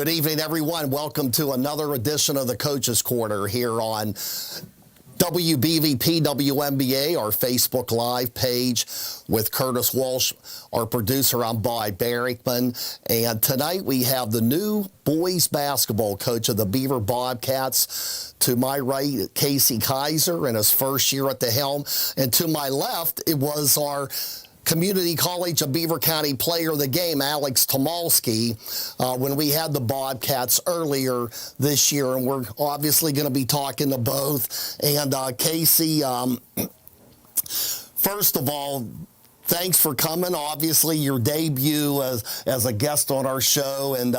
Good evening, everyone. Welcome to another edition of the Coach's Corner here on WBVP, WMBA, our Facebook Live page with Curtis Walsh, our producer. I'm Bob Barrickman. And tonight we have the new boys basketball coach of the Beaver Bobcats. To my right, Keiser in his first year at the helm. And to my left, it was our Community College of Beaver County player of the game, Alex Tomalski, when we had the Bobcats earlier this year. And we're obviously going to be talking to both. And Casey, first of all, thanks for coming. Obviously, your debut as a guest on our show, and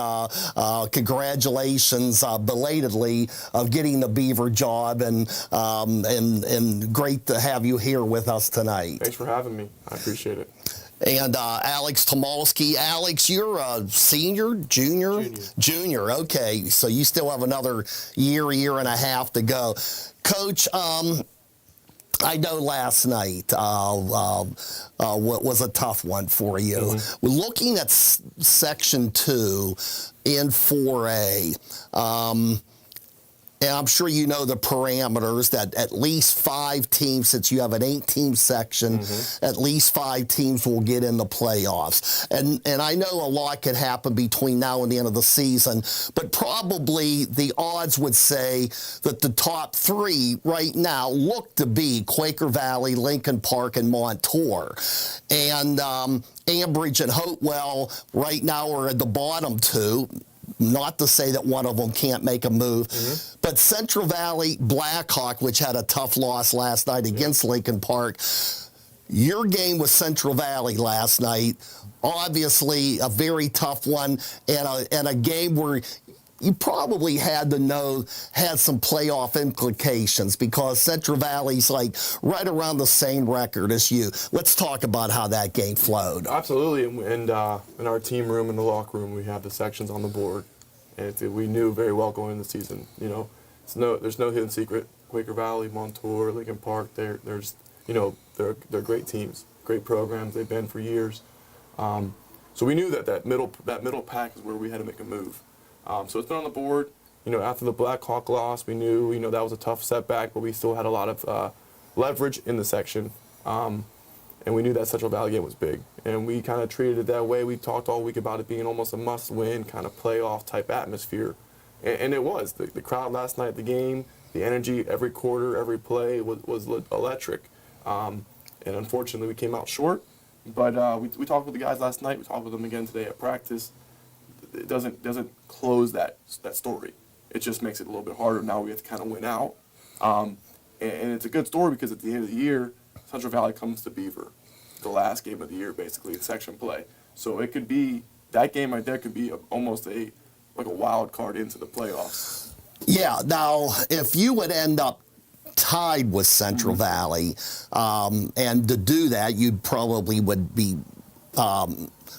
congratulations belatedly of getting the Beaver job, and great to have you here with us tonight. Thanks for having me. I appreciate it. And Alex Tomalski. Alex, you're a senior, junior? Junior, okay. So you still have another year and a half to go. Coach, I know last night what was a tough one for you. Mm-hmm. Looking at Section 2 in 4A, and I'm sure you know the parameters that at least 5 teams, since you have an 8-team section, at least 5 teams will get in the playoffs. And I know a lot could happen between now and the end of the season, but probably the odds would say that the top 3 right now look to be Quaker Valley, Lincoln Park, and Montour. And Ambridge and Hopewell right now are at the bottom 2. Not to say that one of them can't make a move, but Central Valley Blackhawk, which had a tough loss last night against Lincoln Park. Your game with Central Valley last night, obviously a very tough one, and a game where you probably had to know had some playoff implications, because Central Valley's like right around the same record as you. Let's talk about how that game flowed. Absolutely, and in our team room, in the locker room, we have the sections on the board, and we knew very well going into the season. You know, there's no hidden secret. Quaker Valley, Montour, Lincoln Park, they're great teams, great programs. They've been for years. So we knew that middle pack is where we had to make a move. So it's been on the board. You know, after the Blackhawk loss, we knew, that was a tough setback, but we still had a lot of leverage in the section. And we knew that Central Valley game was big. And we kind of treated it that way. We talked all week about it being almost a must-win kind of playoff type atmosphere. And it was. The crowd last night at the game, the energy, every quarter, every play was electric. And unfortunately, we came out short. But we talked with the guys last night. We talked with them again today at practice. It doesn't close that story. It just makes it a little bit harder. Now we have to kind of win out. And it's a good story because at the end of the year, Central Valley comes to Beaver, the last game of the year basically in section play. So it could be, that game right there could be almost a wild card into the playoffs. Yeah, now if you would end up tied with Central Valley, and to do that, you probably would be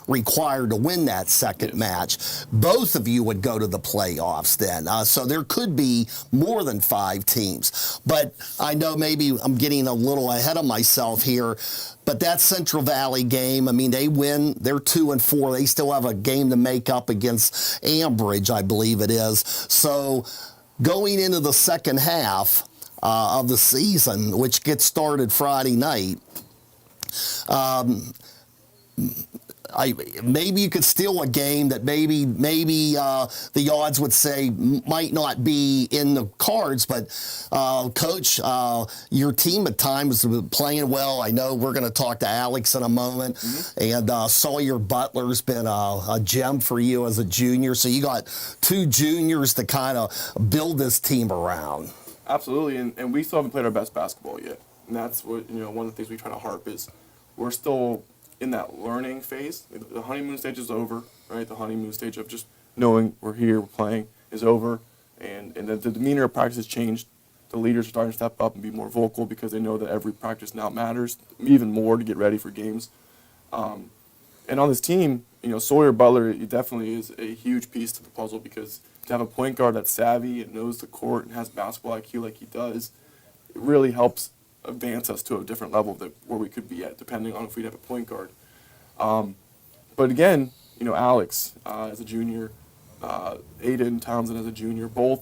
required to win that second match. Both of you would go to the playoffs then. So there could be more than 5 teams. But I know maybe I'm getting a little ahead of myself here, but that Central Valley game, I mean, they win. They're 2-4. They still have a game to make up against Ambridge, I believe it is. So going into the second half of the season, which gets started Friday night, maybe you could steal a game that maybe the odds would say might not be in the cards, but Coach, your team at times is playing well. I know we're going to talk to Alex in a moment, and Sawyer Butler's been a gem for you as a junior, so you got 2 juniors to kind of build this team around. Absolutely, and we still haven't played our best basketball yet, and that's what, one of the things we try to harp is we're still in that learning phase. The honeymoon stage is over, right? The honeymoon stage of just knowing we're here, we're playing, is over, and the demeanor of practice has changed. The leaders are starting to step up and be more vocal because they know that every practice now matters, even more to get ready for games. And on this team, Sawyer Butler definitely is a huge piece to the puzzle, because to have a point guard that's savvy and knows the court and has basketball IQ like he does, it really helps advance us to a different level where we could be at, depending on if we'd have a point guard. But again, Alex, as a junior, Aiden Townsend as a junior, both,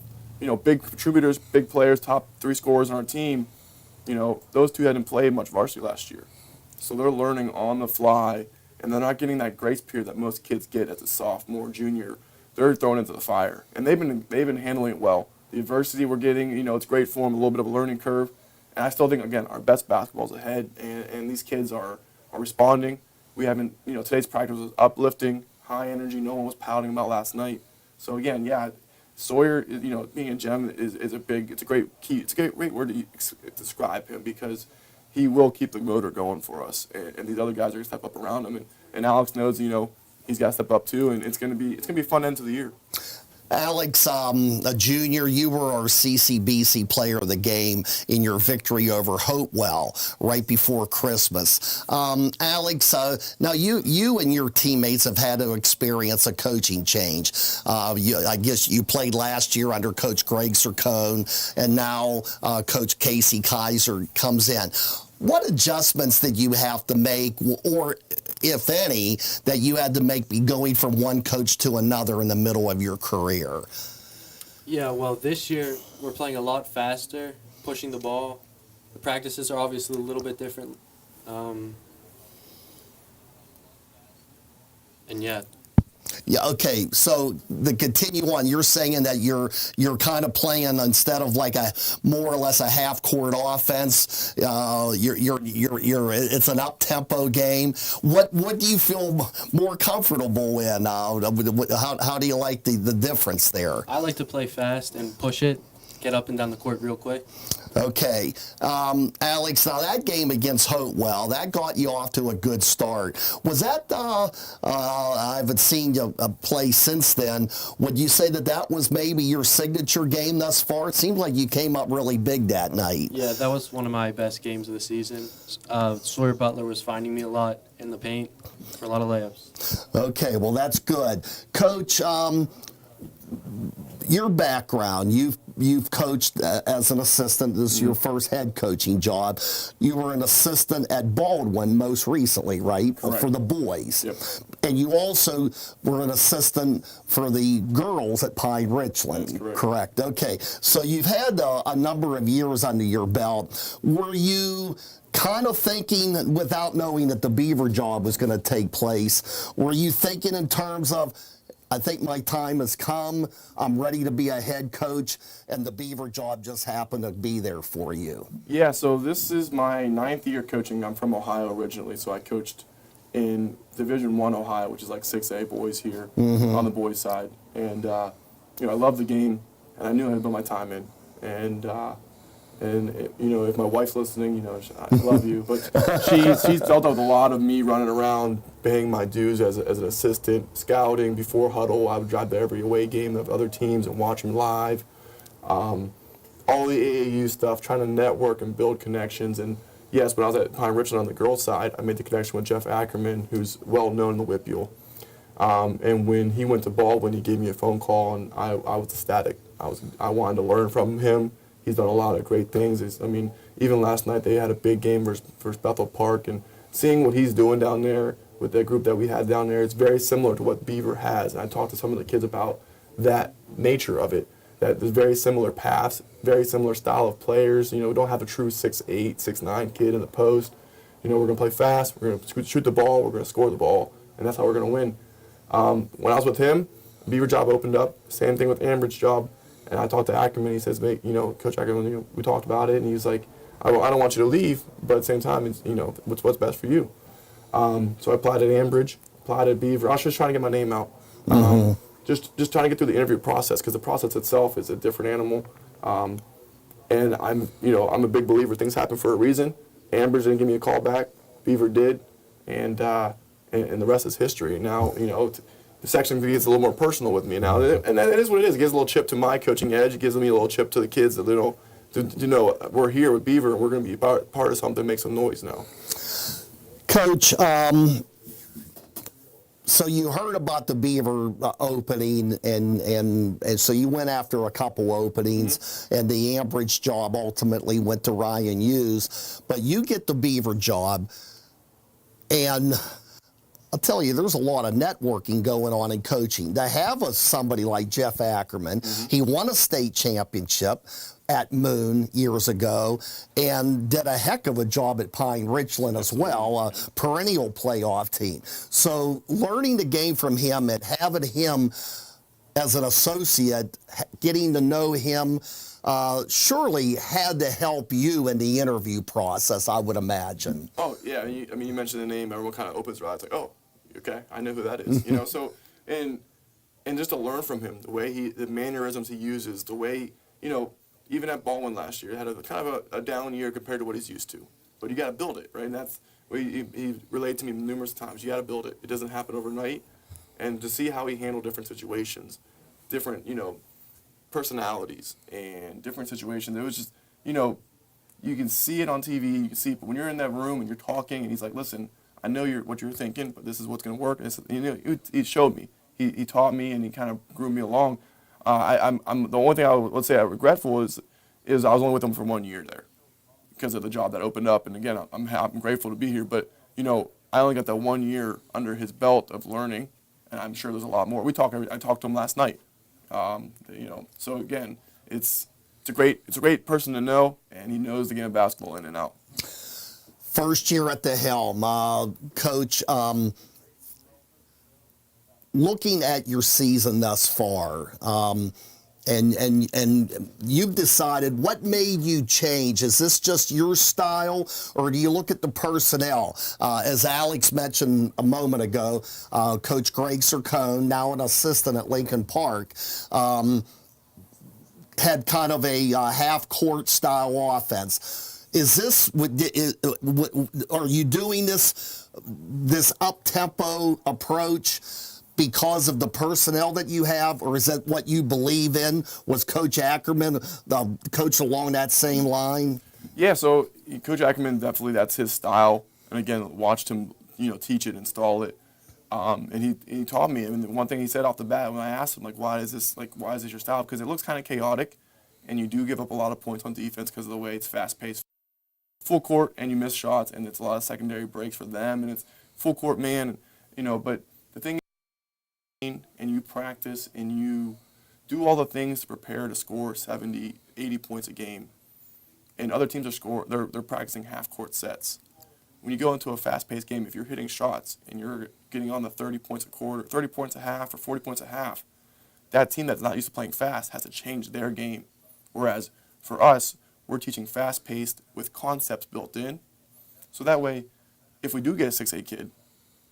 big contributors, big players, top 3 scorers on our team. Those two hadn't played much varsity last year. So they're learning on the fly, and they're not getting that grace period that most kids get as a sophomore, junior. They're thrown into the fire, and they've been handling it well. The adversity we're getting, it's great for them, a little bit of a learning curve. And I still think, again, our best basketball's ahead, and these kids are responding. We haven't, today's practice was uplifting, high energy. No one was pouting about last night. So again, yeah, Sawyer, being a gem is it's a great key. It's a great word to describe him, because he will keep the motor going for us. And these other guys are going to step up around him. And Alex knows, he's got to step up too. And it's going to be a fun end to the year. Alex, a junior, you were our CCBC player of the game in your victory over Hopewell right before Christmas. Alex, now you and your teammates have had to experience a coaching change. I guess you played last year under Coach Greg Sircone, and now Coach Casey Keiser comes in. What adjustments did you have to make, or if any, that you had to make going from one coach to another in the middle of your career? Yeah, well, this year we're playing a lot faster, pushing the ball. The practices are obviously a little bit different. And yeah. Yeah. Okay. So to continue on, you're saying that you're kind of playing, instead of like a more or less a half court offense, it's an up tempo game. What do you feel more comfortable in? How do you like the difference there? I like to play fast and push it, get up and down the court real quick. Okay. Alex, now that game against Hopewell, that got you off to a good start. Was that, I haven't seen you play since then, would you say that was maybe your signature game thus far? It seemed like you came up really big that night. Yeah, that was one of my best games of the season. Sawyer Butler was finding me a lot in the paint for a lot of layups. Okay, well, that's good. Coach, your background, you've coached as an assistant. This is your first head coaching job. You were an assistant at Baldwin most recently, right? Correct. For the boys. Yep. And you also were an assistant for the girls at Pine Richland. That's correct. Okay. So you've had a number of years under your belt. Were you kind of thinking, without knowing that the Beaver job was going to take place, were you thinking in terms of, I think my time has come, I'm ready to be a head coach, and the Beaver job just happened to be there for you? Yeah, so this is my 9th year coaching. I'm from Ohio originally, so I coached in Division I Ohio, which is like 6A boys here on the boys' side. And, I love the game, and I knew I had put my time in. And if my wife's listening, I love you. But she's dealt with a lot of me running around, paying my dues as an assistant, scouting before huddle. I would drive to every away game of other teams and watch them live. All the AAU stuff, trying to network and build connections. And yes, when I was at Pine Richland on the girls' side, I made the connection with Jeff Ackerman, who's well known in the WIPUL. And when he went to Baldwin, he gave me a phone call, and I was ecstatic. I wanted to learn from him. He's done a lot of great things. Even last night they had a big game versus Bethel Park, and seeing what he's doing down there with the group that we had down there, it's very similar to what Beaver has. And I talked to some of the kids about that nature of it, that there's very similar paths, very similar style of players. We don't have a true 6'8", 6'9" kid in the post. We're going to play fast, we're going to shoot the ball, we're going to score the ball, and that's how we're going to win. When I was with him, Beaver job opened up, same thing with Ambridge job. And I talked to Ackerman. He says, Coach Ackerman, we talked about it, and he's like, I don't want you to leave, but at the same time, it's, what's best for you. So I applied at Ambridge, applied at Beaver. I was just trying to get my name out, just trying to get through the interview process, because the process itself is a different animal. And I'm a big believer things happen for a reason. Ambridge didn't give me a call back. Beaver did, and the rest is history. Now, the section gets a little more personal with me now, and that is what it is. It gives a little chip to my coaching edge. It gives me a little chip to the kids that we're here with Beaver, and we're going to be part of something that makes some noise now. Coach, so you heard about the Beaver opening, and so you went after a couple openings, and the Ambridge job ultimately went to Ryan Hughes, but you get the Beaver job, and I'll tell you, there's a lot of networking going on in coaching. To have somebody like Jeff Ackerman, he won a state championship at Moon years ago and did a heck of a job at Pine Richland as well, a perennial playoff team. So learning the game from him and having him as an associate, getting to know him, surely had to help you in the interview process, I would imagine. Oh, yeah. I mean, you mentioned the name. Everyone kind of opens their eyes like, oh, okay, I know who that is. You know, so, and just to learn from him, the mannerisms he uses, the way, you know, even at Baldwin last year, he had a kind of a down year compared to what he's used to. But you got to build it, right? And that's what he relayed to me numerous times. You got to build it. It doesn't happen overnight. And to see how he handled different situations, different, you know, personalities and different situations, it was just, you know, you can see it on TV, you can see it, but when you're in that room and you're talking and he's like, listen, I know what you're thinking, but this is what's going to work. And you know, he showed me. He taught me and he kind of grew me along. I'm the only thing let's say I'm regretful is I was only with him for 1 year there because of the job that opened up. And again, I'm grateful to be here, but you know, I only got that 1 year under his belt of learning, and I'm sure there's a lot more. I talked to him last night. You know, so again, it's a great person to know, and he knows the game of basketball in and out. First year at the helm, Coach. Looking at your season thus far, and you've decided, what made you change? Is this just your style, or do you look at the personnel? As Alex mentioned a moment ago, Coach Keiser, now an assistant at Lincoln Park, had kind of a half-court style offense. Is this? Are you doing this up-tempo approach because of the personnel that you have, or is that what you believe in? Was Coach Ackerman the coach along that same line? Yeah, so Coach Ackerman, definitely that's his style. And again, watched him, you know, teach it, install it. And he taught me. I mean, the one thing he said off the bat when I asked him, like, why is this your style? Because it looks kind of chaotic, and you do give up a lot of points on defense because of the way it's fast-paced. Full court, and you miss shots, and it's a lot of secondary breaks for them, and it's full court man, you know, but the thing and you practice and you do all the things to prepare to score 70, 80 points a game. And other teams they're practicing half-court sets. When you go into a fast-paced game, if you're hitting shots and you're getting on the 30 points a quarter, 30 points a half, or 40 points a half, that team that's not used to playing fast has to change their game. Whereas for us, we're teaching fast-paced with concepts built in. So that way, if we do get a 6'8" kid,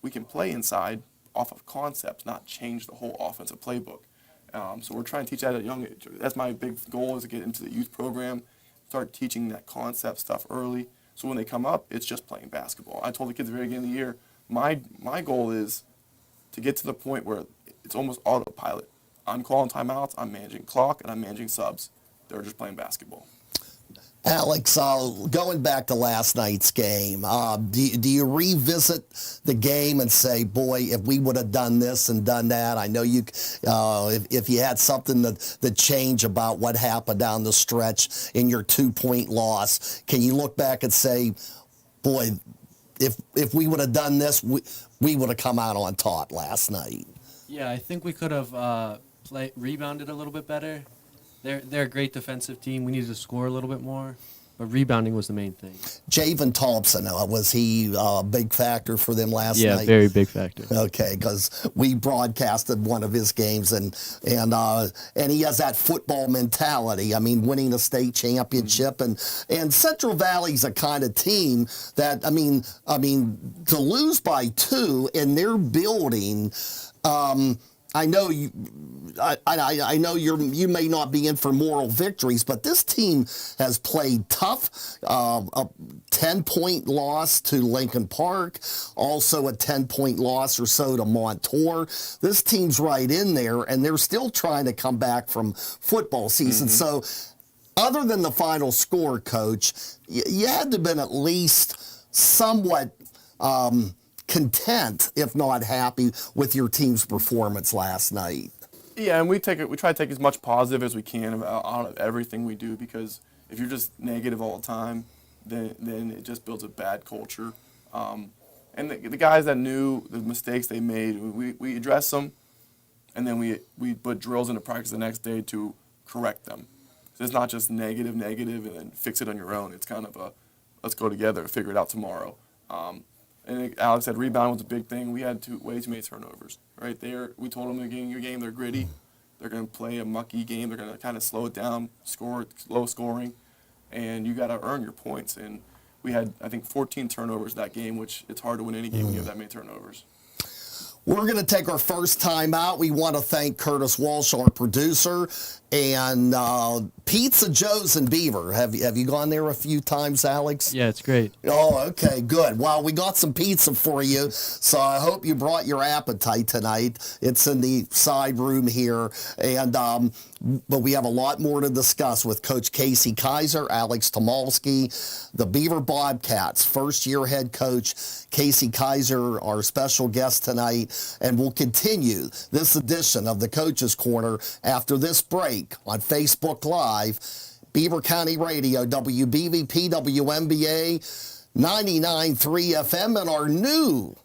we can play inside off of concepts, not change the whole offensive playbook. So we're trying to teach that at a young age. That's my big goal, is to get into the youth program, start teaching that concept stuff early. So when they come up, it's just playing basketball. I told the kids at the very beginning of the year, my goal is to get to the point where it's almost autopilot. I'm calling timeouts, I'm managing clock, and I'm managing subs. They're just playing basketball. Alex, going back to last night's game, do you revisit the game and say, boy, if we would have done this and done that? I know you, if you had something that change about what happened down the stretch in your 2-point loss, can you look back and say, boy, if we would have done this, we would have come out on top last night? Yeah, I think we could have rebounded a little bit better. They're a great defensive team. We needed to score a little bit more, but rebounding was the main thing. Javen Thompson, was he a big factor for them last night? Yeah, very big factor. Okay, because we broadcasted one of his games, and he has that football mentality. I mean, winning a state championship, and Central Valley's a kind of team that I mean to lose by 2 in their building. I know you. I know you may not be in for moral victories, but this team has played tough. A 10-point loss to Lincoln Park, also a 10-point loss or so to Montour. This team's right in there, and they're still trying to come back from football season. So, other than the final score, Coach, you had to have been at least somewhat content, if not happy, with your team's performance last night. Yeah, and we try to take as much positive as we can out of everything we do, because if you're just negative all the time, then it just builds a bad culture. And the guys that knew the mistakes they made, we addressed them, and then we put drills into practice the next day to correct them. So it's not just negative, and then fix it on your own. It's kind of a, let's go together, figure it out tomorrow. And Alex said rebound was a big thing. We had way too many turnovers right there. We told them in the beginning of your game, they're gritty. They're going to play a mucky game. They're going to kind of slow it down, low scoring, and you got to earn your points. And we had, I think, 14 turnovers that game, which it's hard to win any game when you have that many turnovers. We're going to take our first time out. We want to thank Curtis Walsh, our producer, and Pizza Joe's in Beaver. Have you gone there a few times, Alex? Yeah, it's great. Oh, okay, good. Well, we got some pizza for you, so I hope you brought your appetite tonight. It's in the side room here, and but we have a lot more to discuss with Coach Casey Keiser, Alex Tomalski, the Beaver Bobcats, first-year head coach Casey Keiser, our special guest tonight, and we'll continue this edition of the Coach's Corner after this break on Facebook Live, Beaver County Radio, WBVP, WMBA, 99.3 FM, and our new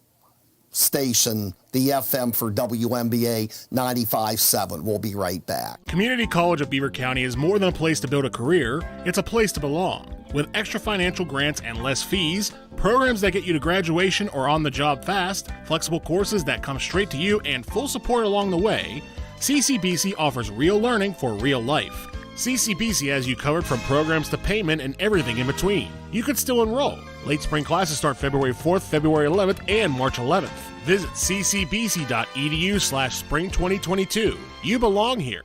station, the FM for WMBA 95.7. We'll be right back. Community College of Beaver County is more than a place to build a career, it's a place to belong. With extra financial grants and less fees, programs that get you to graduation or on the job fast, flexible courses that come straight to you, and full support along the way, CCBC offers real learning for real life. CCBC has you covered from programs to payment and everything in between. You could still enroll. Late spring classes start February 4th, February 11th, and March 11th. Visit ccbc.edu/spring2022. You belong here.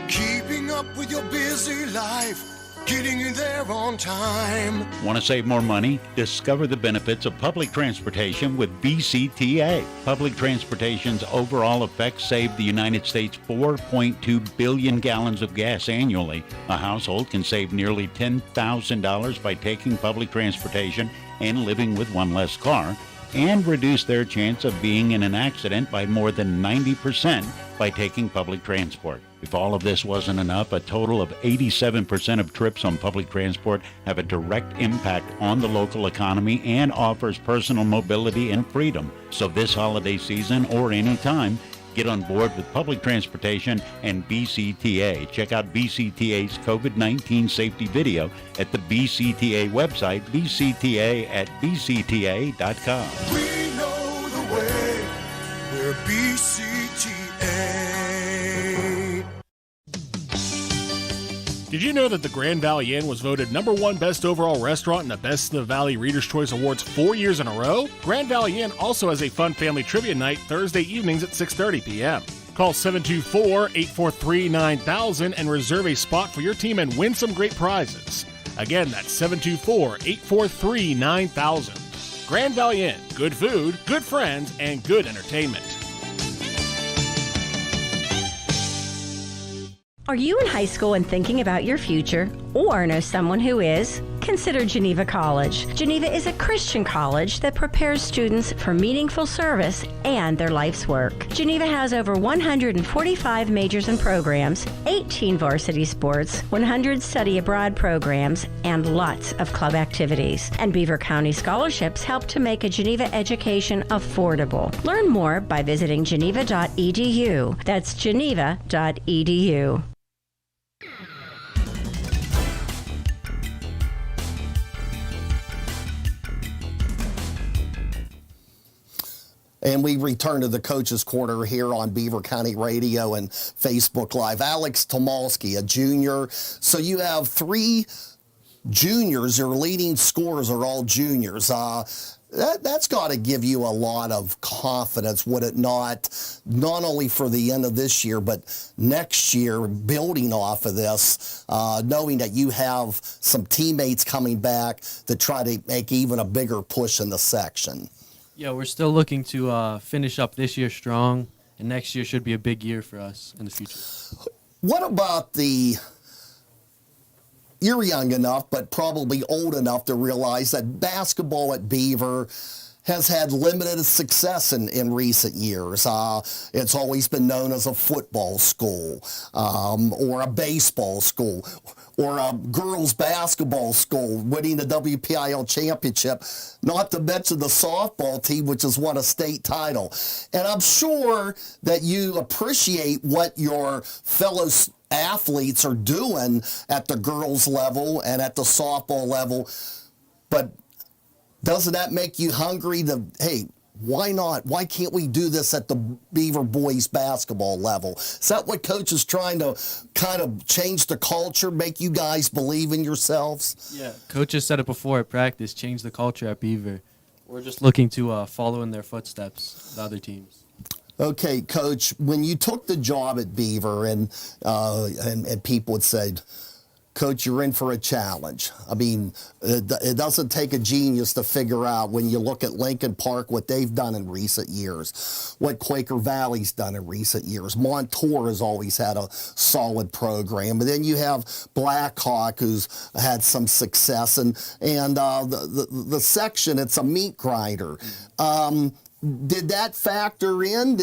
Keeping up with your busy life, getting you there on time. Want to save more money? Discover the benefits of public transportation with BCTA. Public transportation's overall effects save the United States 4.2 billion gallons of gas annually. A household can save nearly $10,000 by taking public transportation and living with one less car, and reduce their chance of being in an accident by more than 90% by taking public transport. If all of this wasn't enough, a total of 87% of trips on public transport have a direct impact on the local economy and offers personal mobility and freedom. So this holiday season or any time, get on board with public transportation and BCTA. Check out BCTA's COVID-19 safety video at the BCTA website, bcta@bcta.com. We know the way. We're BCTA. Did you know that the Grand Valley Inn was voted #1 best overall restaurant in the Best of the Valley Reader's Choice Awards 4 years in a row? Grand Valley Inn also has a fun family trivia night Thursday evenings at 6:30 p.m. Call 724-843-9000 and reserve a spot for your team and win some great prizes. Again, that's 724-843-9000. Grand Valley Inn, good food, good friends, and good entertainment. Are you in high school and thinking about your future, or know someone who is? Consider Geneva College. Geneva is a Christian college that prepares students for meaningful service and their life's work. Geneva has over 145 majors and programs, 18 varsity sports, 100 study abroad programs, and lots of club activities. And Beaver County scholarships help to make a Geneva education affordable. Learn more by visiting geneva.edu. That's geneva.edu. And we return to the Coach's Corner here on Beaver County Radio and Facebook Live. Alex Tomalski, a junior. So you have 3 juniors. Your leading scorers are all juniors. That's got to give you a lot of confidence, would it not only for the end of this year, but next year, building off of this, knowing that you have some teammates coming back to try to make even a bigger push in the section. Yeah, we're still looking to finish up this year strong, and next year should be a big year for us in the future. What about you're young enough, but probably old enough to realize that basketball at Beaver has had limited success in recent years. It's always been known as a football school, or a baseball school, or a girls basketball school, winning the WPIL championship, not to mention the softball team, which has won a state title. And I'm sure that you appreciate what your fellow athletes are doing at the girls level and at the softball level, but doesn't that make you hungry to, hey, why not? Why can't we do this at the Beaver boys basketball level? Is that what Coach is trying to kind of change the culture, make you guys believe in yourselves? Yeah, Coach has said it before at practice, change the culture at Beaver. We're just looking to follow in their footsteps, the other teams. Okay, Coach, when you took the job at Beaver and people would say, Coach, you're in for a challenge. I mean, it doesn't take a genius to figure out when you look at Lincoln Park what they've done in recent years, what Quaker Valley's done in recent years. Montour has always had a solid program. And then you have Blackhawk, who's had some success. And the section, it's a meat grinder. Did that factor in?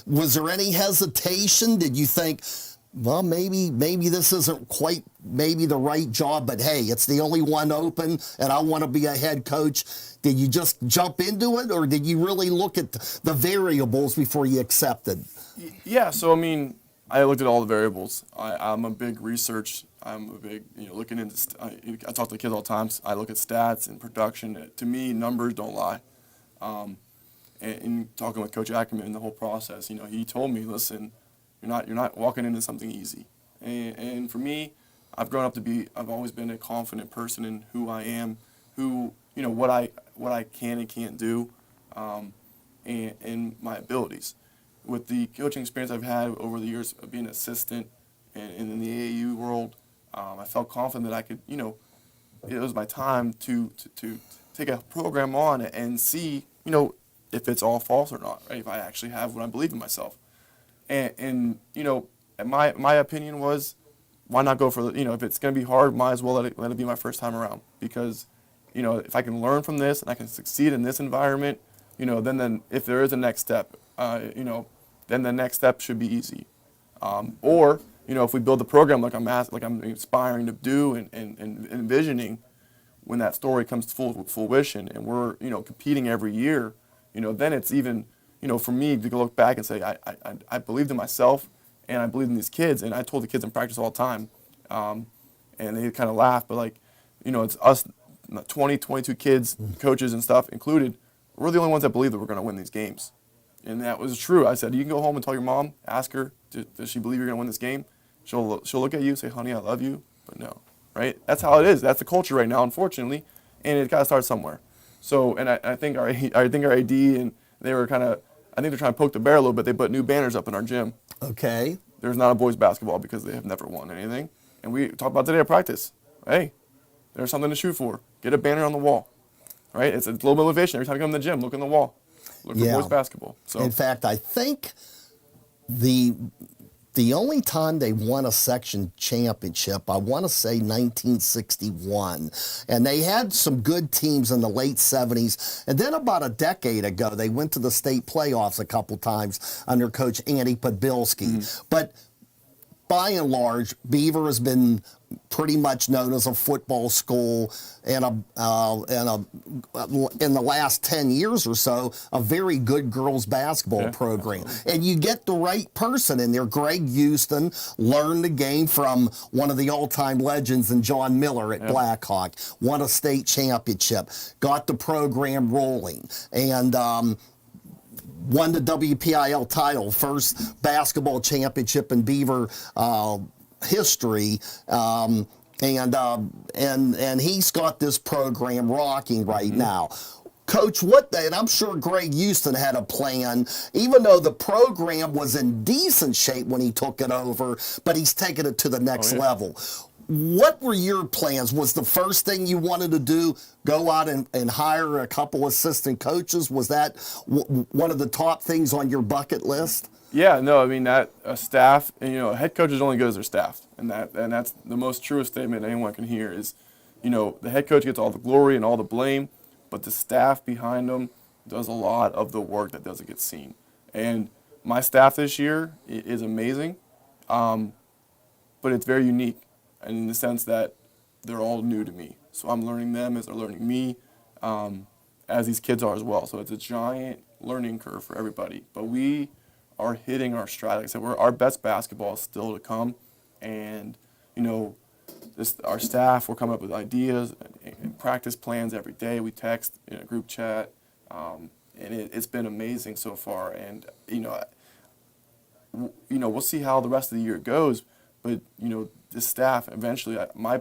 Was there any hesitation? Did you think, well, maybe this isn't quite maybe the right job, but hey, it's the only one open and I want to be a head coach? Did you just jump into it, or did you really look at the variables before you accepted? Yeah, so I mean, I looked at all the variables. I'm a big research. I'm a big, looking into, I talk to kids all the time. I look at stats and production. To me, numbers don't lie. And talking with Coach Ackerman in the whole process, he told me, listen, you're not walking into something easy. And for me, I've always been a confident person in who I am, what I can and can't do, and my abilities. With the coaching experience I've had over the years of being an assistant and in the AAU world, I felt confident that I could, it was my time to take a program on and see, if it's all false or not, right? If I actually have what I believe in myself. And my opinion was, why not go for if it's going to be hard, might as well let it be my first time around. Because, if I can learn from this and I can succeed in this environment, then if there is a next step, then the next step should be easy. Or, if we build the program like I'm aspiring to do and envisioning, when that story comes to full fruition and we're, competing every year, then it's even, for me to go look back and say, I believed in myself and I believed in these kids. And I told the kids in practice all the time, and they kind of laugh, but it's us, 20, 22 kids, coaches and stuff included. We're the only ones that believe that we're going to win these games. And that was true. I said, you can go home and tell your mom, ask her, does she believe you're going to win this game? She'll look at you, say, honey, I love you, but no, right? That's how it is. That's the culture right now, unfortunately, and it got to start somewhere. So, and I think our AD, and they were I think they're trying to poke the bear a little bit. They put new banners up in our gym. Okay. There's not a boys basketball because they have never won anything. And we talked about today at practice. Hey, there's something to shoot for. Get a banner on the wall, right? It's a little motivation. Every time you come to the gym, look in the wall. Look for boys basketball. So, in fact, I think the only time they won a section championship, I want to say 1961. And they had some good teams in the late 70s. And then about a decade ago, they went to the state playoffs a couple times under Coach Andy Podbilski. Mm-hmm. But by and large, Beaver has been pretty much known as a football school, and in the last 10 years or so, a very good girls basketball program. Absolutely. And you get the right person in there. Greg Houston learned the game from one of the all-time legends in John Miller at Blackhawk, won a state championship, got the program rolling, and won the WPIL title, first basketball championship in Beaver history, and he's got this program rocking right now. Coach, and I'm sure Greg Houston had a plan, even though the program was in decent shape when he took it over, but he's taken it to the next level. What were your plans? Was the first thing you wanted to do go out and hire a couple assistant coaches? Was that one of the top things on your bucket list? Yeah, no, I mean, that staff, and a head coach is only good as their staff, and that's the most truest statement anyone can hear is, the head coach gets all the glory and all the blame, but the staff behind them, does a lot of the work that doesn't get seen. And my staff this year is amazing, but it's very unique in the sense that they're all new to me. So I'm learning them as they're learning me, as these kids are as well. So it's a giant learning curve for everybody. But we are hitting our stride. Like I said, our best basketball is still to come. And, our staff, we're coming up with ideas and practice plans every day. We text in a group chat. And it's been amazing so far. And, we'll see how the rest of the year goes. But, the staff, eventually, my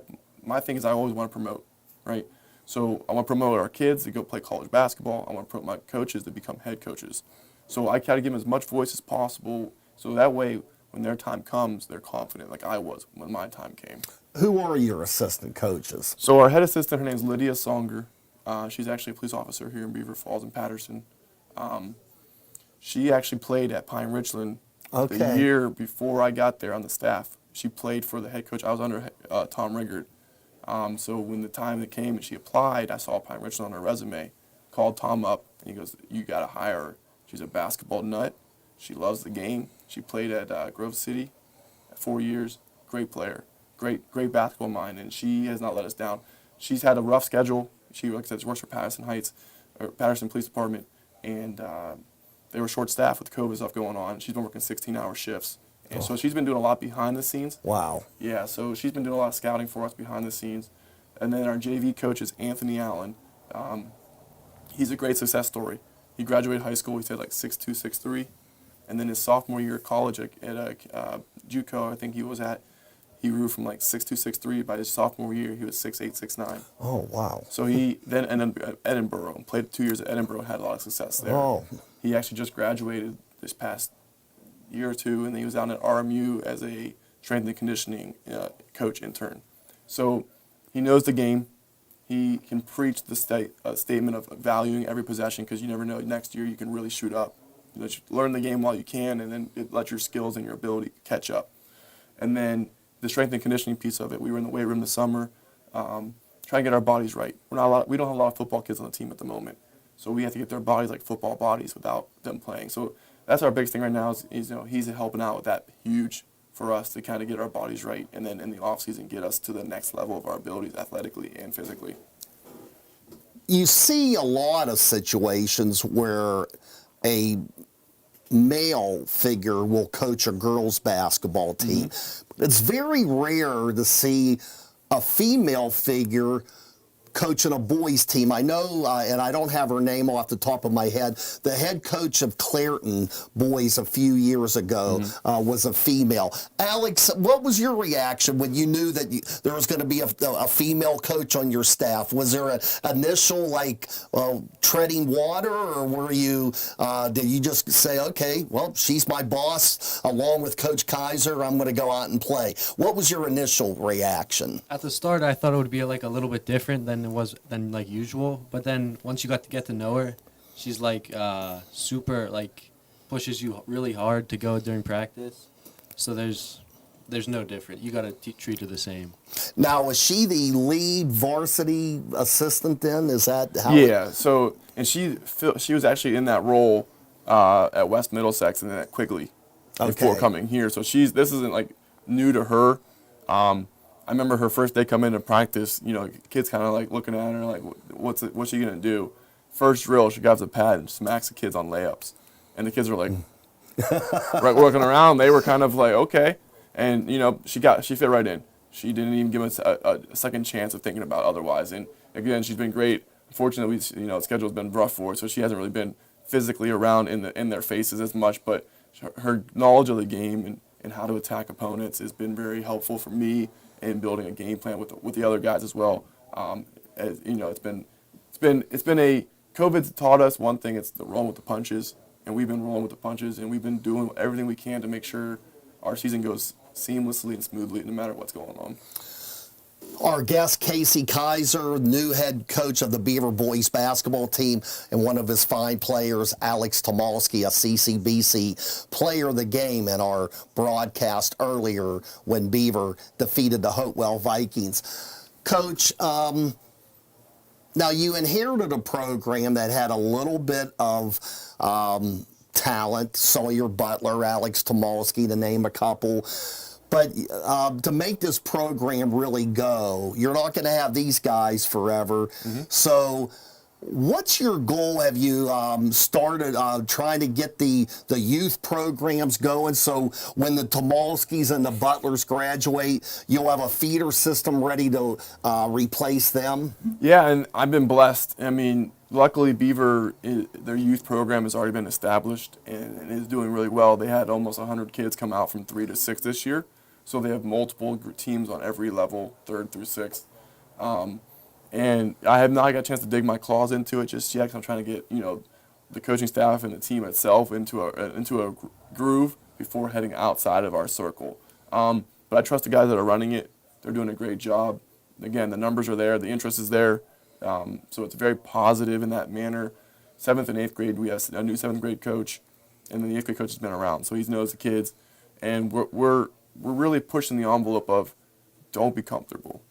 thing is I always want to promote, right? So I want to promote our kids to go play college basketball. I want to promote my coaches to become head coaches. So I try to give them as much voice as possible. So that way, when their time comes, they're confident like I was when my time came. Who are your assistant coaches? So our head assistant, her name's Lydia Songer. She's actually a police officer here in Beaver Falls and Patterson. She actually played at Pine Richland the year before I got there on the staff. She played for the head coach. I was under Tom Riggert. So when the time that came and she applied, I saw Pine Richland on her resume, called Tom up, and he goes, "You got to hire her. She's a basketball nut. She loves the game. She played at Grove City 4 years. Great player. Great basketball mind, and she has not let us down. She's had a rough schedule. She, like I said, she works for Patterson Police Department, and they were short-staffed with COVID stuff going on. She's been working 16-hour shifts. And so she's been doing a lot behind the scenes. Wow. Yeah, so she's been doing a lot of scouting for us behind the scenes. And then our JV coach is Anthony Allen. He's a great success story. He graduated high school, he said like 6'2", 6'3". And then his sophomore year of college at JUCO, I think he was at, he grew from like 6'2", 6'3". By his sophomore year, he was 6'8", 6'9". Oh, wow. So he then ended up at Edinburgh and played 2 years at Edinburgh and had a lot of success there. Oh. He actually just graduated this past year or two, and then he was down at RMU as a strength and conditioning coach intern. So he knows the game. He can preach the statement of valuing every possession, because you never know, next year you can really shoot up. Learn the game while you can, and then let your skills and your ability catch up. And then the strength and conditioning piece of it, we were in the weight room this summer, trying to get our bodies right. We don't have a lot of football kids on the team at the moment, so we have to get their bodies like football bodies without them playing. So that's our biggest thing right now is he's helping out with that huge for us to kind of get our bodies right, and then in the off season get us to the next level of our abilities athletically and physically. You see a lot of situations where a male figure will coach a girls' basketball team. Mm-hmm. It's very rare to see a female figure coaching a boys team. I know, and I don't have her name off the top of my head, the head coach of Clairton boys a few years ago was a female. Alex, what was your reaction when you knew that there was going to be a female coach on your staff? Was there an initial, treading water, or were you, did you just say, okay, well, she's my boss, along with Coach Keiser, I'm going to go out and play? What was your initial reaction? At the start, I thought it would be a little bit different than usual, but then once you got to get to know her, she's super pushes you really hard to go during practice. So there's no different. You got to treat her the same. Now, was she the lead varsity assistant then? Is that how? Yeah. So, and she was actually in that role at West Middlesex and then at Quigley before coming here. So this isn't new to her. I remember her first day coming into practice, kids kind of looking at her like, what's she going to do? First drill, she grabs a pad and smacks the kids on layups. And the kids were right, looking around. They were kind of okay. And, she fit right in. She didn't even give us a second chance of thinking about otherwise. And again, she's been great. Unfortunately, the schedule's been rough for her, so she hasn't really been physically around in their faces as much, but her knowledge of the game and how to attack opponents has been very helpful for me in building a game plan with the other guys as well. As it's been COVID's taught us one thing: it's the rolling with the punches, and we've been rolling with the punches, and we've been doing everything we can to make sure our season goes seamlessly and smoothly, no matter what's going on. Our guest, Casey Keiser, new head coach of the Beaver boys basketball team, and one of his fine players, Alex Tomalski, a CCBC player of the game in our broadcast earlier when Beaver defeated the Hopewell Vikings. Coach, Now, you inherited a program that had a little bit of talent, Sawyer Butler, Alex Tomalski, to name a couple. But to make this program really go, you're not going to have these guys forever. So what's your goal? Have you started trying to get the youth programs going so when the Tomalskis and the Butlers graduate, you'll have a feeder system ready to replace them? Yeah, and I've been blessed. I mean, luckily Beaver, their youth program has already been established and is doing really well. They had almost 100 kids come out from 3 to 6 this year. So they have multiple teams on every level, 3rd through 6th. And I have not got a chance to dig my claws into it just yet, because I'm trying to get, the coaching staff and the team itself into a groove before heading outside of our circle. But I trust the guys that are running it. They're doing a great job. Again, the numbers are there, the interest is there, so it's very positive in that manner. 7th and 8th grade, we have a new 7th grade coach, and then the 8th grade coach has been around, so he knows the kids, and we're really pushing the envelope of don't be comfortable.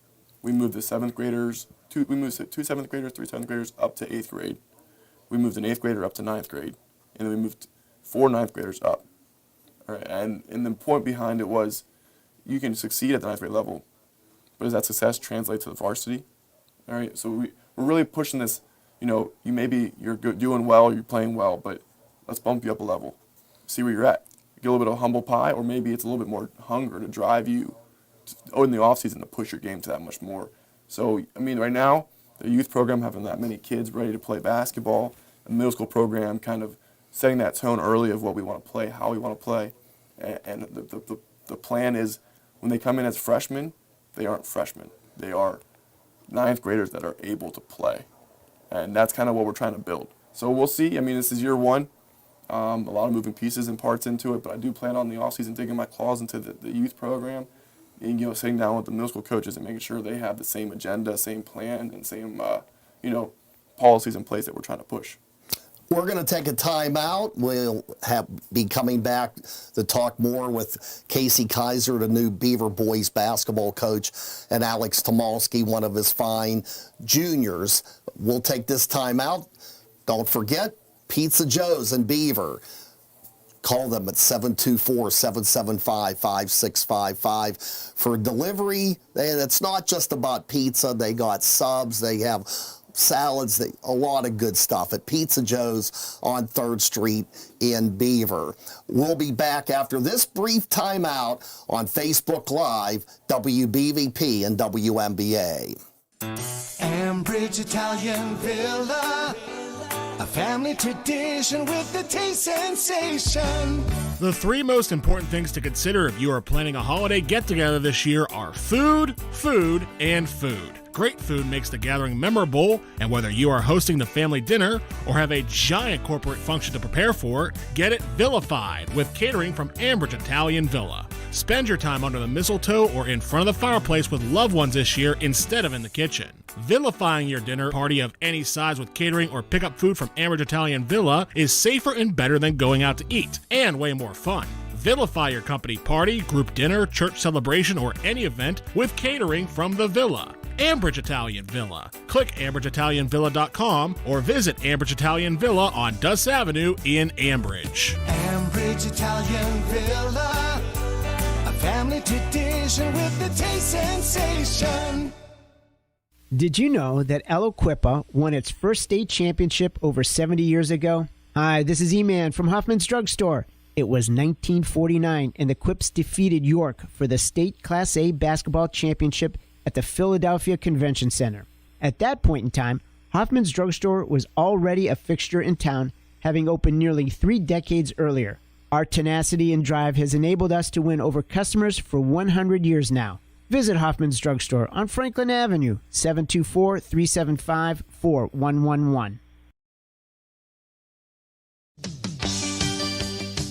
We moved the 7th graders, two 7th graders, 3 7th graders up to 8th grade. We moved an 8th grader up to 9th grade, and then we moved 4 9th graders up. All right, and the point behind it was you can succeed at the 9th grade level, but does that success translate to the varsity? All right, so we're really pushing this. You're doing well, you're playing well, but let's bump you up a level, see where you're at. Get a little bit of humble pie, or maybe it's a little bit more hunger to drive you in the offseason to push your game to that much more. So, right now, the youth program having that many kids ready to play basketball, the middle school program kind of setting that tone early of what we want to play, how we want to play. And the plan is when they come in as freshmen, they aren't freshmen. They are 9th graders that are able to play. And that's kind of what we're trying to build. So we'll see. This is year 1. A lot of moving pieces and parts into it, but I do plan on the offseason digging my claws into the youth program and, sitting down with the middle school coaches and making sure they have the same agenda, same plan, and same, policies in place that we're trying to push. We're going to take a time out. We'll be coming back to talk more with Casey Keiser, the new Beaver boys basketball coach, and Alex Tomalski, one of his fine juniors. We'll take this time out. Don't forget, Pizza Joe's in Beaver. Call them at 724-775-5655 for delivery. And it's not just about pizza. They got subs. They have salads. A lot of good stuff at Pizza Joe's on 3rd Street in Beaver. We'll be back after this brief timeout on Facebook Live, WBVP and WMBA. Ambridge Italian Villa, a family tradition with the taste sensation. The 3 most important things to consider if you are planning a holiday get-together this year are food, food, and food. Great food makes the gathering memorable, and whether you are hosting the family dinner or have a giant corporate function to prepare for, get it vilified with catering from Ambridge Italian Villa. Spend your time under the mistletoe or in front of the fireplace with loved ones this year instead of in the kitchen. Vilifying your dinner party of any size with catering or pick up food from Ambridge Italian Villa is safer and better than going out to eat, and way more fun. Vilify your company party, group dinner, church celebration, or any event with catering from the Villa. Ambridge Italian Villa. Click AmbridgeItalianVilla.com or visit Ambridge Italian Villa on Duss Avenue in Ambridge. Ambridge Italian Villa, a family tradition with the taste sensation. Did you know that Eloquippa won its first state championship over 70 years ago? Hi, this is E-Man from Huffman's Drugstore. It was 1949, and the Quips defeated York for the state Class A basketball championship at the Philadelphia Convention Center. At that point in time, Hoffman's Drugstore was already a fixture in town, having opened nearly 3 decades earlier. Our tenacity and drive has enabled us to win over customers for 100 years now. Visit Hoffman's Drugstore on Franklin Avenue, 724-375-4111.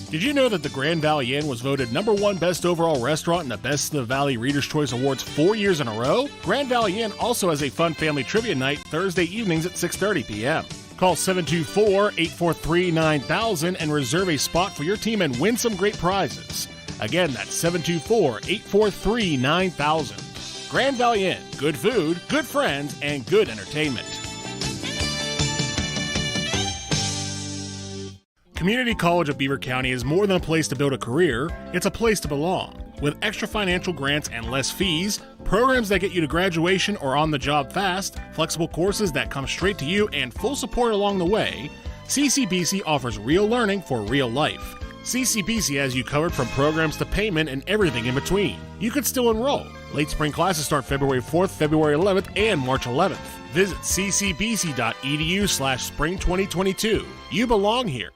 Did you know that the Grand Valley Inn was voted #1 best overall restaurant in the Best of the Valley Reader's Choice Awards 4 years in a row? Grand Valley Inn also has a fun family trivia night Thursday evenings at 6:30 p.m. Call 724-843-9000 and reserve a spot for your team and win some great prizes. Again, that's 724-843-9000. Grand Valley Inn, good food, good friends, and good entertainment. Community College of Beaver County is more than a place to build a career, it's a place to belong. With extra financial grants and less fees, programs that get you to graduation or on the job fast, flexible courses that come straight to you, and full support along the way, CCBC offers real learning for real life. CCBC has you covered from programs to payment and everything in between. You could still enroll. Late spring classes start February 4th, February 11th, and March 11th. Visit ccbc.edu/spring 2022. You belong here.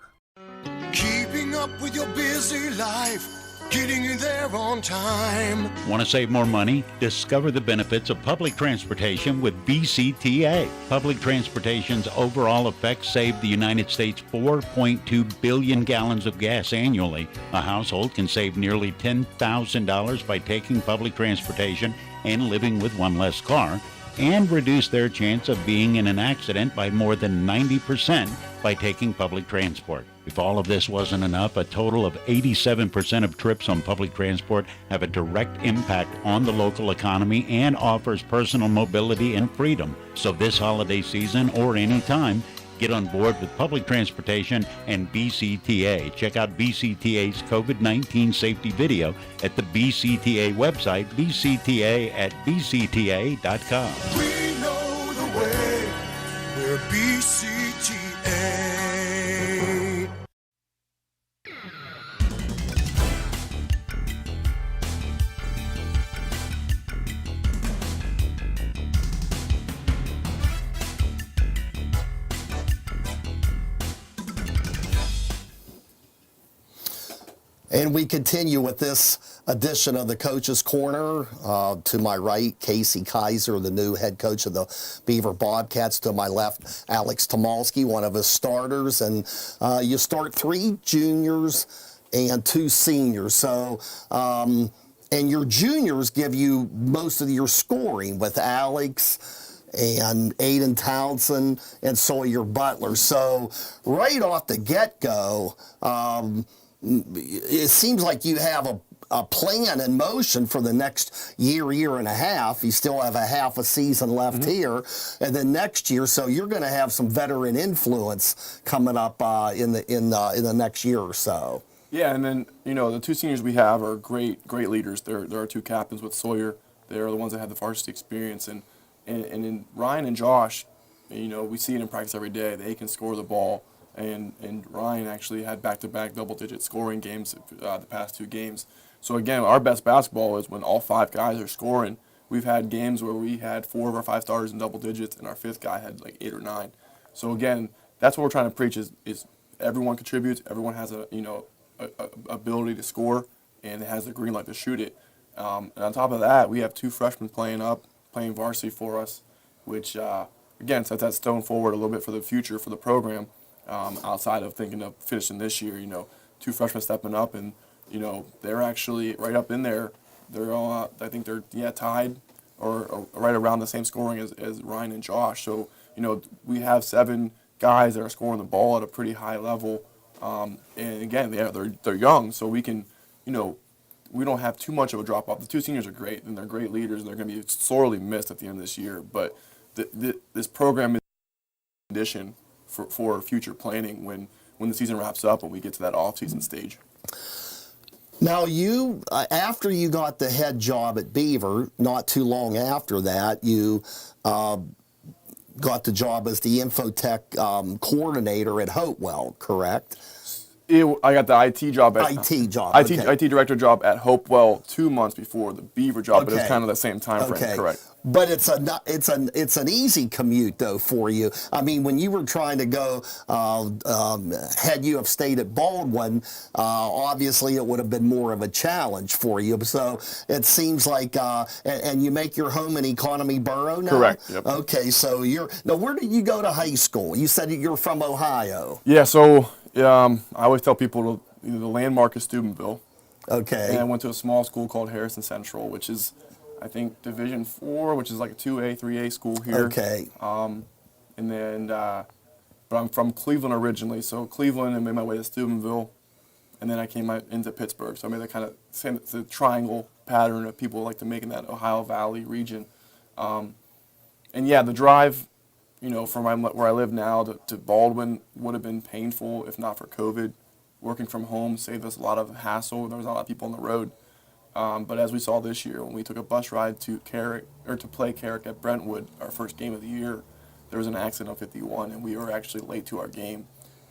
Keeping up with your busy life, getting you there on time. Want to save more money? Discover the benefits of public transportation with BCTA. Public transportation's overall effects save the United States 4.2 billion gallons of gas annually. A household can save nearly $10,000 by taking public transportation and living with one less car, and reduce their chance of being in an accident by more than 90% by taking public transport. If all of this wasn't enough, a total of 87% of trips on public transport have a direct impact on the local economy and offers personal mobility and freedom. So this holiday season or any time, get on board with public transportation and BCTA. Check out BCTA's COVID-19 safety video at the BCTA website, bcta@bcta.com. We know the way. We're BCTA. And we continue with this edition of the Coach's Corner. To my right, Keiser, the new head coach of the Beaver Bobcats. To my left, Alex Tomalski, one of his starters. And you start 3 juniors and 2 seniors. So, and your juniors give you most of your scoring with Alex and Aiden Townsend and Sawyer Butler. So right off the get-go, it seems like you have a plan in motion for the next year and a half. You still have a half a season left here, and then next year. So you're going to have some veteran influence coming up in the next year or so. Yeah, and then the 2 seniors we have are great leaders. They're our 2 captains with Sawyer. They're the ones that have the varsity experience, and in Ryan and Josh, we see it in practice every day. They can score the ball. And Ryan actually had back-to-back double-digit scoring games the past 2 games. So again, our best basketball is when all 5 guys are scoring. We've had games where we had 4 of our 5 starters in double digits, and our 5th guy had like 8 or 9. So again, that's what we're trying to preach is everyone contributes, everyone has a ability to score, and has the green light to shoot it. And on top of that, we have 2 freshmen playing varsity for us, which again sets that stone forward a little bit for the future for the program. Outside of thinking of finishing this year, 2 freshmen stepping up, and they're actually right up in there. They're all, I think they're tied or right around the same scoring as Ryan and Josh. So we have 7 guys that are scoring the ball at a pretty high level, and again they're young, so we can we don't have too much of a drop off. The 2 seniors are great, and they're great leaders, and they're going to be sorely missed at the end of this year. But this program is a condition for future planning when the season wraps up and we get to that off-season stage. Now, you, after you got the head job at Beaver, not too long after that, you got the job as the Infotech coordinator at Hopewell, correct? I got the IT job IT director job at Hopewell 2 months before the Beaver job, but it was kind of the same time frame, correct? But it's an easy commute though for you. I mean, when you were trying to go head U of State at Baldwin, obviously it would have been more of a challenge for you. So it seems like, and you make your home in Economy Borough now? Correct. Yep. Okay, so where did you go to high school? You said you're from Ohio. Yeah. So I always tell people the landmark is Steubenville. Okay. And I went to a small school called Harrison Central, which is, I think, Division IV, which is like a 2A, 3A school here. Okay. And then, but I'm from Cleveland originally, so Cleveland, and made my way to Steubenville, and then I came into Pittsburgh. So I made that kind of the triangle pattern of people like to make in that Ohio Valley region. And yeah, the drive from where I live now to Baldwin would have been painful if not for COVID. Working from home saved us a lot of hassle. There was a lot of people on the road. But as we saw this year, when we took a bus ride to play Carrick at Brentwood, our first game of the year, there was an accident on 51, and we were actually late to our game.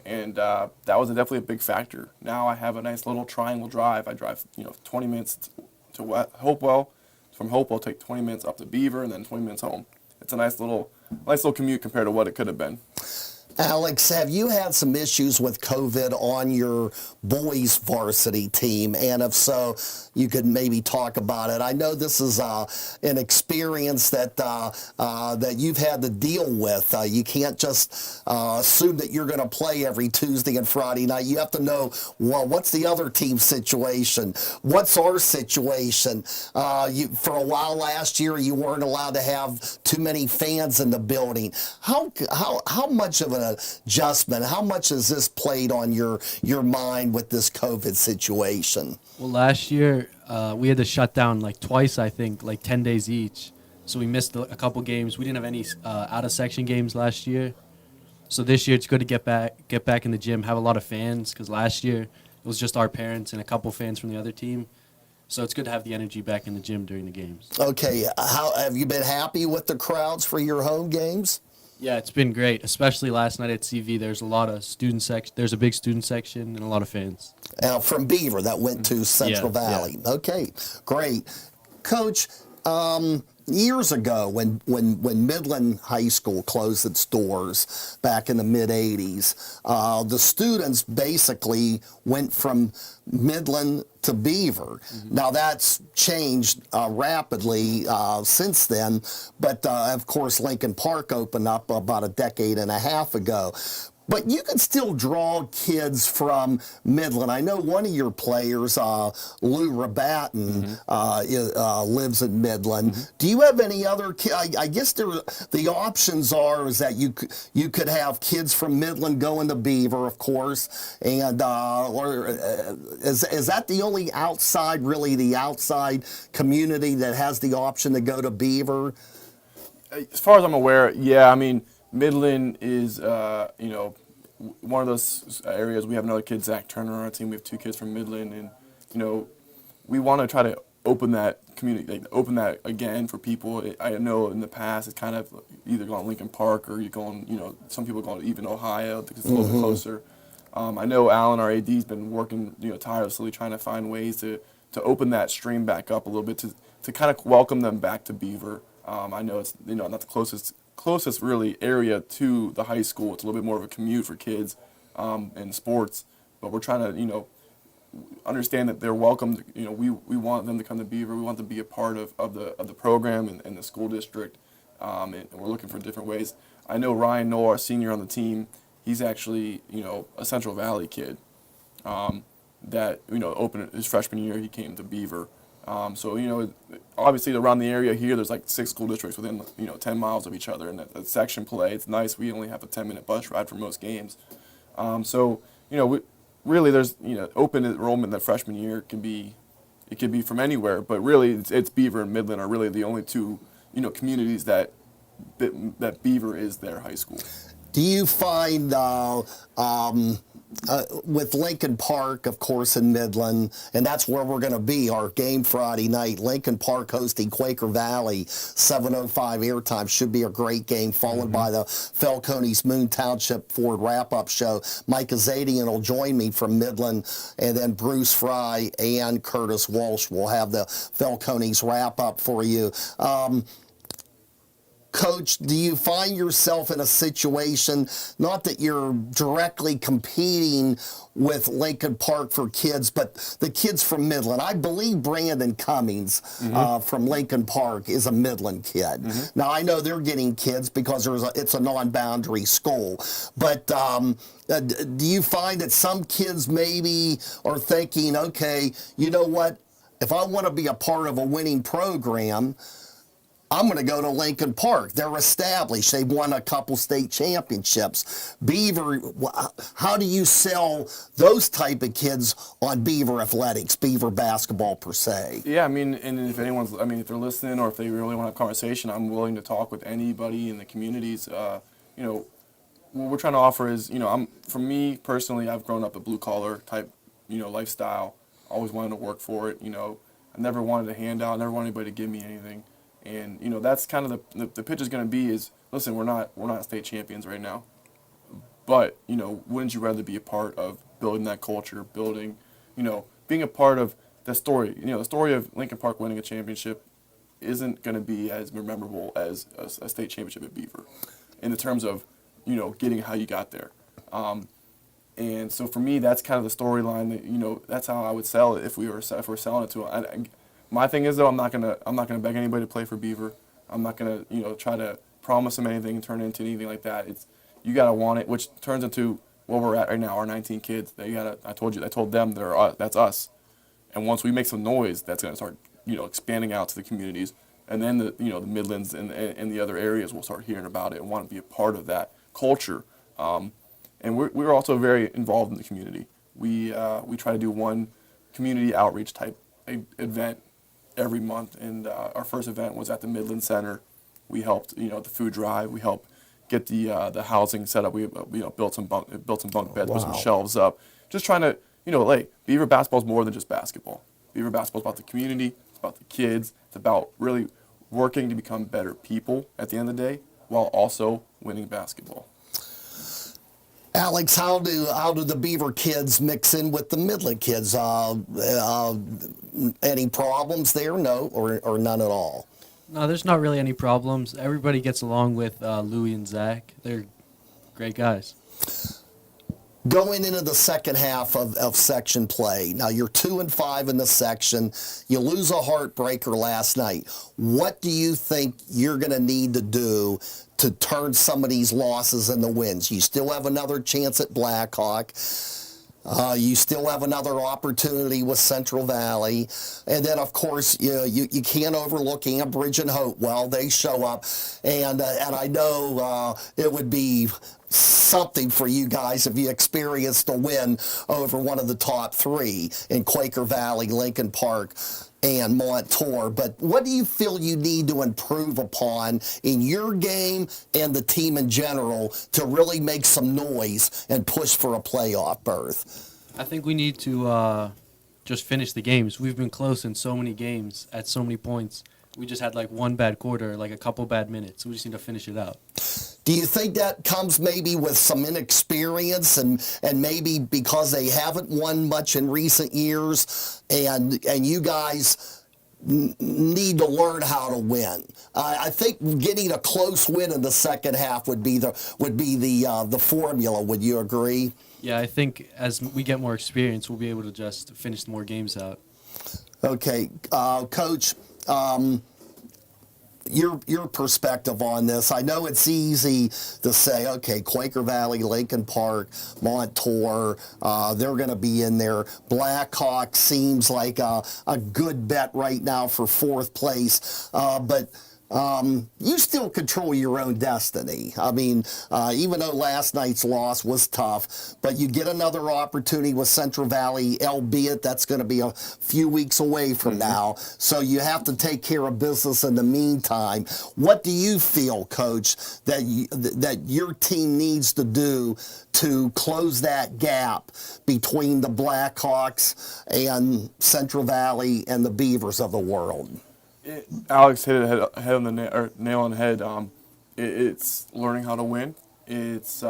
And that was definitely a big factor. Now I have a nice little triangle drive. I drive 20 minutes to Hopewell. From Hopewell, take 20 minutes up to Beaver, and then 20 minutes home. It's a nice little commute compared to what it could have been. Alex, have you had some issues with COVID on your boys varsity team? And if so, you could maybe talk about it. I know this is an experience that you've had to deal with. You can't just assume that you're going to play every Tuesday and Friday night. You have to know, well, what's the other team's situation? What's our situation? For a while last year, you weren't allowed to have too many fans in the building. How much of an adjustment, how much has this played on your mind with this COVID situation? Well, last year we had to shut down like twice, I think, like 10 days each. So we missed a couple games. We didn't have any out-of-section games last year. So this year it's good to get back in the gym, have a lot of fans, because last year it was just our parents and a couple fans from the other team. So it's good to have the energy back in the gym during the games. Okay, how have you been happy with the crowds for your home games? Yeah, it's been great, especially last night at CV. There's a lot of student section. There's a big student section and a lot of fans. From Beaver that went to Central Valley. Yeah. Okay, great. Coach, years ago when Midland High School closed its doors back in the mid-'80s, the students basically went from Midland to Beaver. Mm-hmm. Now that's changed rapidly since then, but of course Lincoln Park opened up about a decade and a half ago. But you can still draw kids from Midland. I know one of your players, Lou Rabatin, lives in Midland. Mm-hmm. Do you have any other kids? I guess the options is that you could have kids from Midland going to Beaver, of course, and or is that the only outside community that has the option to go to Beaver? As far as I'm aware, yeah. I mean, Midland is, one of those areas. We have another kid, Zach Turner, on our team. We have two kids from Midland, and, we want to try to open that community, open that again for people. I know in the past it's kind of either going to Lincoln Park or you're going, some people go to even Ohio because it's a little bit closer. I know Alan, our AD, has been working, tirelessly trying to find ways to open that stream back up a little bit to kind of welcome them back to Beaver. I know it's not the closest really area to the high school. It's a little bit more of a commute for kids in sports, but we're trying to understand that they're welcome. We want them to come to Beaver. We want them to be a part of the program and the school district, and we're looking for different ways. I know Ryan Noel, our senior on the team, he's actually a Central Valley kid that opened his freshman year. He came to Beaver. So, obviously around the area here, there's like 6 school districts within, 10 miles of each other. And that section play, it's nice. We only have a 10-minute bus ride for most games. Really there's, open enrollment that freshman year can be from anywhere. But really, it's Beaver and Midland are really the only two, communities that Beaver is their high school. Do you find with Lincoln Park, of course, in Midland, and that's where we're going to be, our game Friday night, Lincoln Park hosting Quaker Valley, 7:05 airtime, should be a great game, followed by the Falcones Moon Township Ford wrap-up show. Mike Azadian will join me from Midland, and then Bruce Fry and Curtis Walsh will have the Falcones wrap-up for you. Coach, do you find yourself in a situation, not that you're directly competing with Lincoln Park for kids, but the kids from Midland? I believe Brandon Cummings from Lincoln Park is a Midland kid. Now, I know they're getting kids because it's a non-boundary school, but do you find that some kids maybe are thinking, okay, you know what, if I want to be a part of a winning program, I'm going to go to Lincoln Park. They're established. They've won a couple state championships. Beaver, how do you sell those type of kids on Beaver athletics, Beaver basketball per se? Yeah, and if if they're listening or if they really want to have a conversation, I'm willing to talk with anybody in the communities. what we're trying to offer is, for me personally, I've grown up a blue collar type, lifestyle. Always wanted to work for it. I never wanted a handout. I never wanted anybody to give me anything. And that's kind of the pitch is going to be is, listen, we're not state champions right now, but wouldn't you rather be a part of building that culture, being a part of the story. The story of Lincoln Park winning a championship isn't going to be as memorable as a state championship at Beaver, in the terms of getting how you got there. And so for me, that's kind of the storyline that that's how I would sell it if we're selling it to them. My thing is though, I'm not gonna beg anybody to play for Beaver. I'm not gonna try to promise them anything and turn it into anything like that. You gotta want it, which turns into where we're at right now. Our 19 kids. I told them that's us. And once we make some noise, that's gonna start expanding out to the communities, and then the Midlands and the other areas will start hearing about it and want to be a part of that culture. And we're also very involved in the community. We try to do one community outreach type event every month, and our first event was at the Midland Center. We helped the food drive. We helped get the housing set up. We built some bunk beds, put some shelves up. Just trying to Beaver basketball is more than just basketball. Beaver basketball is about the community. It's about the kids. It's about really working to become better people at the end of the day, while also winning basketball. Alex, how do the Beaver kids mix in with the Midland kids? Any problems there? No, or none at all? No, there's not really any problems. Everybody gets along with Louie and Zach. They're great guys. Going into the second half of section play, now you're 2-5 in the section. You lose a heartbreaker last night. What do you think you're going to need to do to turn some of these losses into wins? You still have another chance at Blackhawk. You still have another opportunity with Central Valley. And then, of course, you can't overlook Ambridge and Hopewell. They show up. And I know it would be something for you guys if you experienced a win over one of the top three in Quaker Valley, Lincoln Park, and Montour. But what do you feel you need to improve upon in your game and the team in general to really make some noise and push for a playoff berth? I think we need to just finish the games. We've been close in so many games at so many points. We just had like one bad quarter, like a couple bad minutes. We just need to finish it out. Do you think that comes maybe with some inexperience and maybe because they haven't won much in recent years and you guys need to learn how to win? I think getting a close win in the second half would be the formula. Would you agree? Yeah, I think as we get more experience, we'll be able to just finish more games out. Okay, Coach. Your perspective on this. I know it's easy to say, okay, Quaker Valley, Lincoln Park, Montour, they're going to be in there. Blackhawk seems like a good bet right now for fourth place, but you still control your own destiny. I mean, even though last night's loss was tough, but you get another opportunity with Central Valley, albeit that's going to be a few weeks away from now. So you have to take care of business in the meantime. What do you feel, Coach, that your team needs to do to close that gap between the Blackhawks and Central Valley and the Beavers of the world? Alex hit it head on the nail on the head. It's learning how to win. It's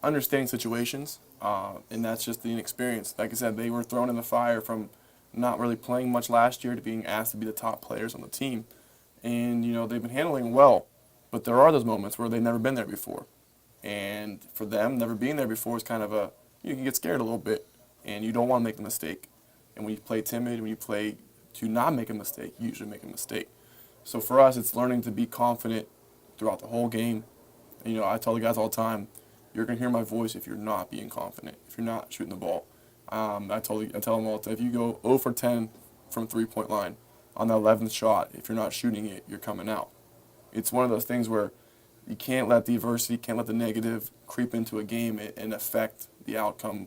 understanding situations, and that's just the inexperience. Like I said, they were thrown in the fire from not really playing much last year to being asked to be the top players on the team, and they've been handling well. But there are those moments where they've never been there before, and for them, never being there before is kind of you can get scared a little bit, and you don't want to make a mistake. And when you play timid, when you play to not make a mistake, you usually make a mistake. So for us, it's learning to be confident throughout the whole game. And, I tell the guys all the time, you're going to hear my voice if you're not being confident, if you're not shooting the ball. I tell them all the time, if you go 0 for 10 from three-point line on the 11th shot, if you're not shooting it, you're coming out. It's one of those things where you can't let the adversity, can't let the negative creep into a game and affect the outcome.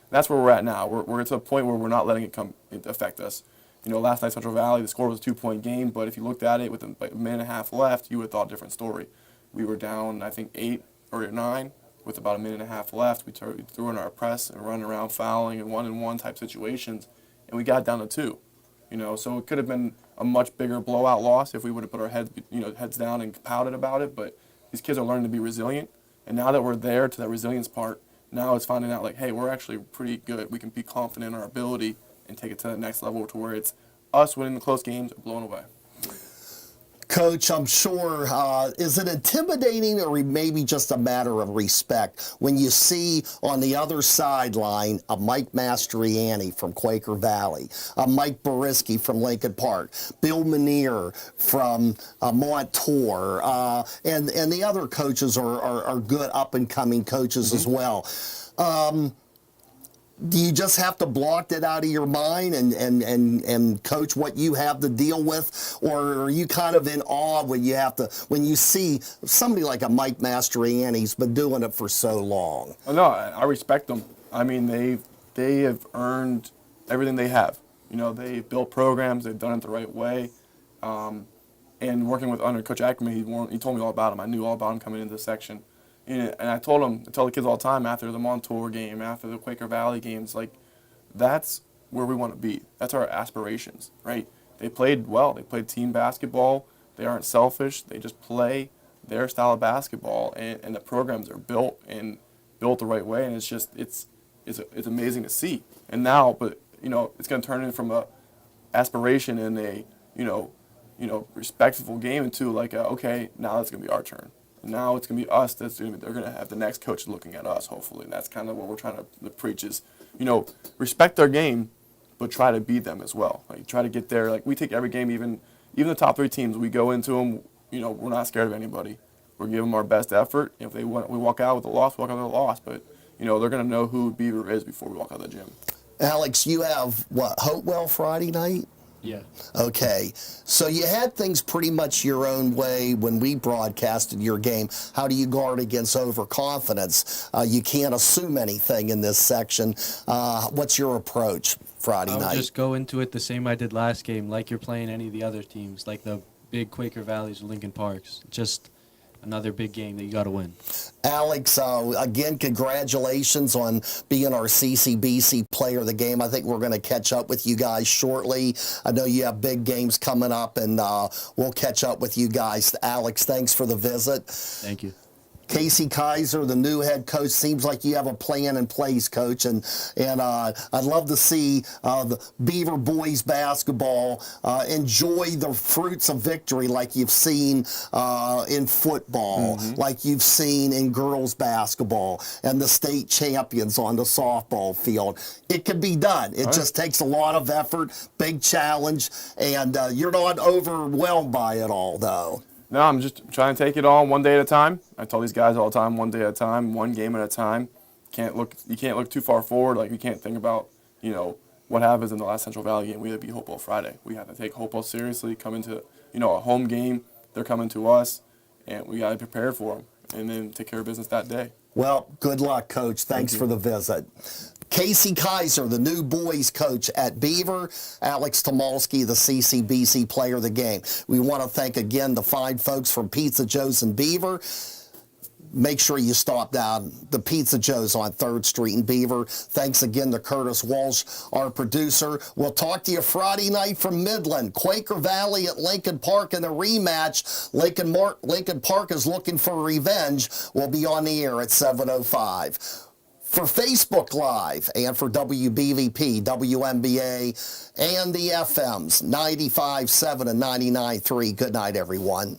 That's where we're at now. We're to a point where we're not letting it affect us. Last night, Central Valley, the score was a 2-point game, but if you looked at it with a minute and a half left, you would have thought a different story. We were down, I think, 8 or a 9 with about a minute and a half left. We threw in our press and running around fouling and 1-on-1 type situations, and we got down to 2. So it could have been a much bigger blowout loss if we would have put our heads down and pouted about it. But these kids are learning to be resilient, and now that we're there to that resilience part, now it's finding out like, hey, we're actually pretty good. We can be confident in our ability and take it to the next level to where it's us winning the close games and blowing away. Coach, I'm sure, is it intimidating or maybe just a matter of respect when you see on the other sideline a Mike Mastriani from Quaker Valley, a Mike Boriski from Lincoln Park, Bill Manier from Montour, and the other coaches are good up-and-coming coaches as well. Do you just have to block that out of your mind and coach what you have to deal with, or are you kind of in awe when you see somebody like a Mike Mastriani's been doing it for so long? No, I respect them. I mean, they have earned everything they have. They've built programs. They've done it the right way. And working under Coach Ackerman, he told me all about him. I knew all about him coming into the section. And I tell the kids all the time after the Montour game, after the Quaker Valley games, like, that's where we want to be. That's our aspirations, right? They played well. They played team basketball. They aren't selfish. They just play their style of basketball, and the programs are built the right way. And it's just it's amazing to see. And now, but it's going to turn in from a aspiration and a respectful game into like okay, now it's going to be our turn. Now it's going to be us. They're going to have the next coach looking at us, hopefully. And that's kind of what we're trying to preach is, respect their game, but try to beat them as well. Like, try to get there. Like, we take every game, even the top 3 teams, we go into them, we're not scared of anybody. We're giving them our best effort. If we walk out with a loss, we walk out with a loss. But, they're going to know who Beaver is before we walk out of the gym. Alex, you have, Hopewell Friday night? Yeah. Okay, so you had things pretty much your own way when we broadcasted your game. How do you guard against overconfidence? You can't assume anything in this section. What's your approach Friday night? I'll just go into it the same I did last game, like you're playing any of the other teams, like the big Quaker Valleys or Lincoln Parks. Just another big game that you got to win. Alex, again, congratulations on being our CCBC Player of the Game. I think we're going to catch up with you guys shortly. I know you have big games coming up, and we'll catch up with you guys. Alex, thanks for the visit. Thank you. Casey Keiser, the new head coach, seems like you have a plan in place, Coach, and I'd love to see the Beaver boys basketball enjoy the fruits of victory like you've seen in football, like you've seen in girls basketball, and the state champions on the softball field. It can be done. It just takes a lot of effort, big challenge, and you're not overwhelmed by it all, though. No, I'm just trying to take it on one day at a time. I tell these guys all the time, one day at a time, one game at a time. You can't look too far forward. Like, you can't think about, what happens in the last Central Valley game. We have to beat Hopewell Friday. We have to take Hopewell seriously, come into, a home game. They're coming to us, and we got to be prepared for them and then take care of business that day. Well, good luck, Coach. Thanks for the visit. Casey Keiser, the new boys coach at Beaver. Alex Tomalski, the CCBC Player of the Game. We want to thank again the fine folks from Pizza Joe's in Beaver. Make sure you stop down the Pizza Joe's on 3rd Street in Beaver. Thanks again to Curtis Walsh, our producer. We'll talk to you Friday night from Midland. Quaker Valley at Lincoln Park in the rematch. Lincoln Park is looking for revenge. We'll be on the air at 7:05. For Facebook Live and for WBVP, WMBA, and the FMs, 95.7 and 99.3. Good night, everyone.